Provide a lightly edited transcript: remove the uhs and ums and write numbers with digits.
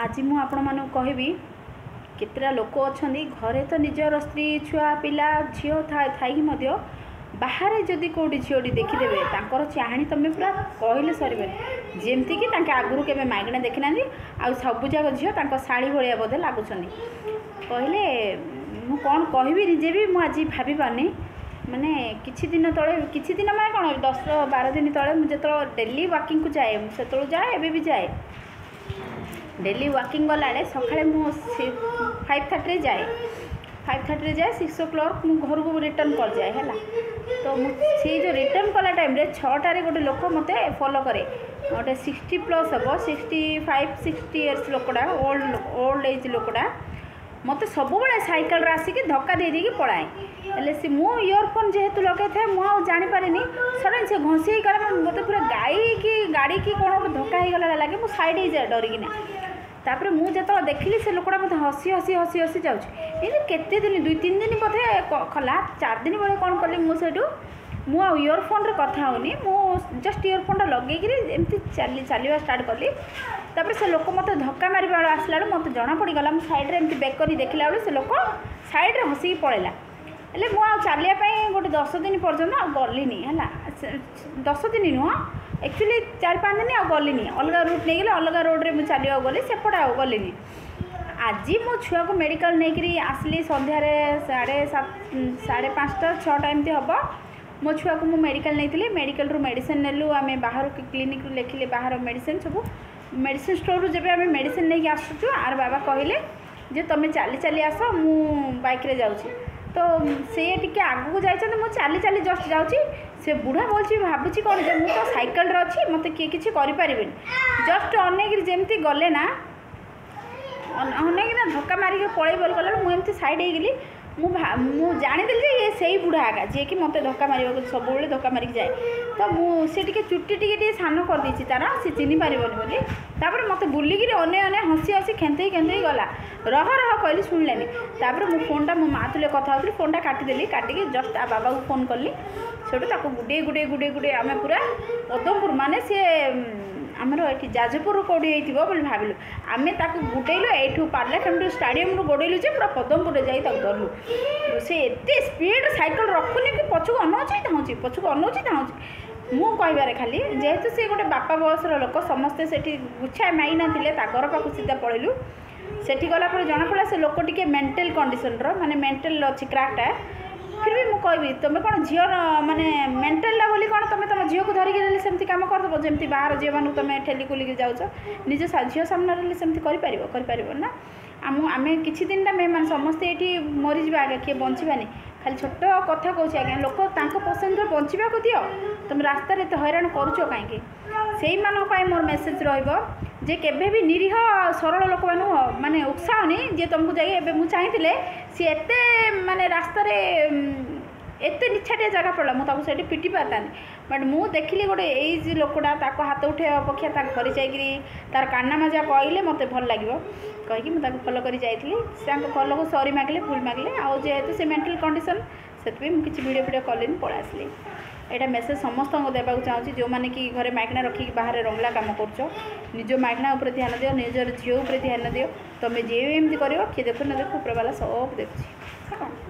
आज मु आपण मानक कहबी केतरा लोक अच्छा घरे तो निजर स्त्री छुआ पिला झील थी बाहर जदि कौटी झीटी देखीदे चाहाणी तुम पूरा कहले सर जमती कि आगुरी के माइगणा देखी ना आ सबुजाक झील शाड़ी भाया बोधे लगुच कहले मु कौन कहबी निजे भी मुझे भाभी पानी माने किछि दिन माने कौन 10-12 दिन तले मुझे जो डेली वॉकिंग को जाए से जाए एवं भी जाए डेली वॉकिंग गला सकाଳେ मु 5:30 जाए 5:30 जाए 6 o'clock मु घर को रिटर्न कर जाए है तो से जो रिटर्न कला टाइम रे 6टारे गोटे लोक मते फॉलो करे गोटे 60+ हम 65-60 इयर्स लोकटा ओल्ड एज लोकटा मत सब सैकल आसिक धक्का दे दी पलाए हेल्ले सी मो इयरफोन जेहेतु लगे थे मुझे जापारे सडन से घसी गला मत पूरा गाड़ी की कौन धक्का हो गला लगे मुझे सैड हो जाए डरिकिना तापर मुझे देखिली से लोकटा मत हसी हसी हसी हसी जाऊँगी केते दिन 2-3 दिन बोधे खला 4 दिन बेले कौन कली मुझे मु इयरफोन रे कथा होनी मु जस्ट इयरफोन लगे एमती चलवा स्टार्ट कली तापर से लोक मत धक्का मार आसला मत जना पड़गला मुझे सैड्रे एमती बैक कर देखला बेले से लोक सैड्रे हसिक पड़ेगा हेल्ले मुझे चलिया गोटे 10 दिन पर्यटन आ गलिनी है 10 दिन नुह एक्चुअली 4-5 दिन आ गलिनी अलग रूट नहीं गले अलग रोड रे मुझे चलिया गली सेपटे आ गलिनी आज मो छुआ को मेडिकल नहीं आसली संध्यारे 5:30-6 एमती हम मो छुआ को मेडिकल नहीं मेडिकल रू मेडिसिन नेलु आम बाहर क्लिनिक रू लिखिले बाहर मेडिसिन सब मेडिसिन स्टोर जब आम मेडिसिन नहीं आसुचु आर बाबा कहले जे तुम चली चली आस मु बाइक रे जाऊँ तो सी टी आगू जाइए मुझे चली चली जस्ट जाऊँगी से बुढ़ा बोलची भावुची कौन जो मुझे तो सैकल अच्छी मत किए किसी करें जस्ट अनेक जमती गले ना अनेक धक्का मारिक पड़े बोल गला मुझे सैड होगली मु जानीदी ये से बुढ़ा आगा जी कि मत धक्का मार सब धक्का मारिक जाए तो मुझे चुट्टी टी सान कर देती तार सी चिन्ह पारन बोली तापर मत बुलिक अने हसी हसी खेंते गला रह कहली शुणिलानी तापर मो फोनटा मो माँ तुले कथा होती फोनटा काटिदेली काटिकी जस्ट आ बाबा को फोन कली से गुडे गुडे गुडे गुडे आम पूरा पदमपुर माने सी आमर ये जाजपुर कौड़ी बोली भाविलु आम गुटेलु यू पार्लाखेमु स्टाडियम गोड़ेलु पूरा पदमपुर जा धरलु से एत स्पीड सैकल रखुनि कि पछक अनाऊँच धाऊँच पछक अनाऊँच धाऊँच मु कहबार खाली जेहेतु सी गोटे बापा बयसर लोक समस्ते से गुच्छा माइना थे घर पाक सीधा पलैलु सेठी गला जना पड़ा से लोक टी मेंटल कंडीशन माने मेंटल अच्छी क्राकटा फिर भी मुझे तुम कौन झील माने मेंटल बोली कौन तुम तुम झील को धरिकी सेमती कम करदेव जमी बाहर झील मानू तुम ठेली खुलिकी जाऊच निज झील सामने सेमती कर ना आम किसी दिन मैंने समस्ते ये मरीजा आगे किए बचानी खाली छोट कथा कौच आज्ञा लोक पसंद बचा दियो तुम रास्तार एत हैरान करुच कहीं मोर मेसेज रे केबे भी निरीह सरल लोक माने उत्साहनी जे तुमको जाइए मुझे चाहिए सी एत माने रास्तार एत निछाटिया जगह पड़ा मुझे पिटी पारतानी बट मु देखिली गोटे एज लोकटा हाथ उठे अपेक्षा घर जाकरी तार काना मजा कहले मत भल लगे कहीकि मुझे फलो कर जाइली फलो को सरी मागिले भूल मागिले आउ जेहेतु से मेंटल कंडीशन से किसी वीडियो वीडियो कलेनि पड़ा आसली यहाँ मेसेज समस्त को देवा चाहूँगी जो मैंने कि घरे माइकना रखिक बाहर रंगला कम कर निज माइकना उपर ध्यान दियो निजर झील उपर ध्यान दियो तुम्हें जी एमती कर किए देखो ना देखो ऊपर वाला सब देखुची।